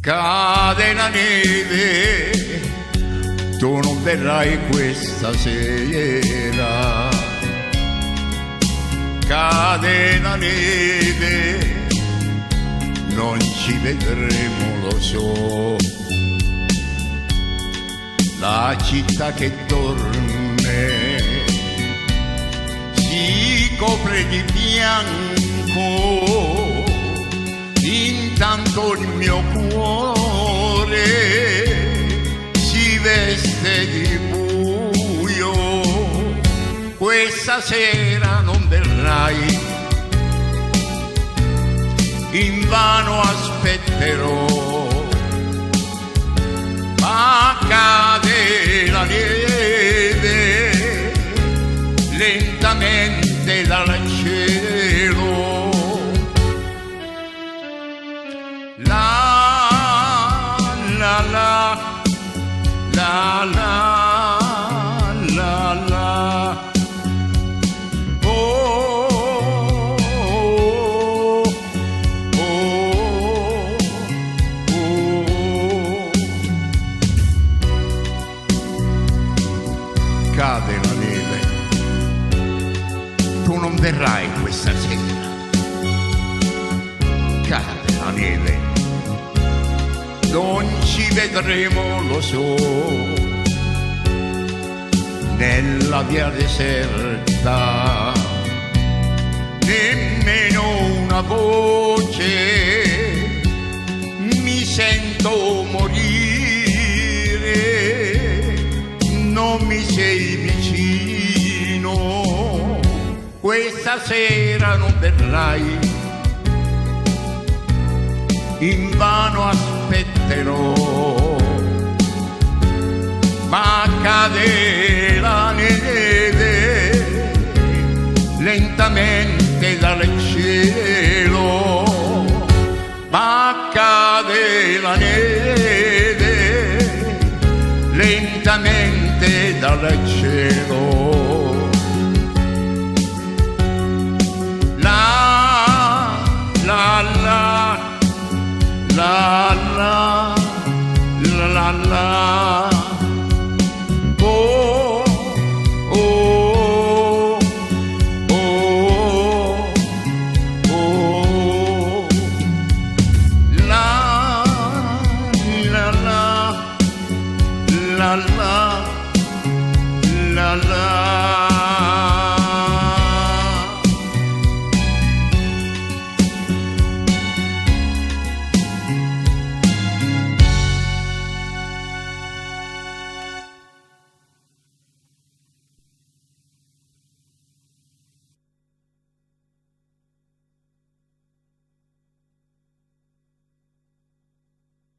Cade la neve, tu non verrai questa sera. Cade la neve, non ci vedremo, lo so. La città che dorme si copre di bianco, intanto il mio cuore si veste di buio. Questa sera non verrai, invano aspetterò, ma cade la neve lentamente dal cielo. La la la la la la la. Oh, oh, oh, oh. Cade la neve, tu non verrai questa sera. Cade la neve, non ci vedremo, lo so. Nella via deserta nemmeno una voce, mi sento morire, non mi sei vicino. Questa sera non verrai, invano aspetterò, ma cade la neve lentamente dal cielo. Ma cade la neve lentamente dal cielo. La la la la la la la.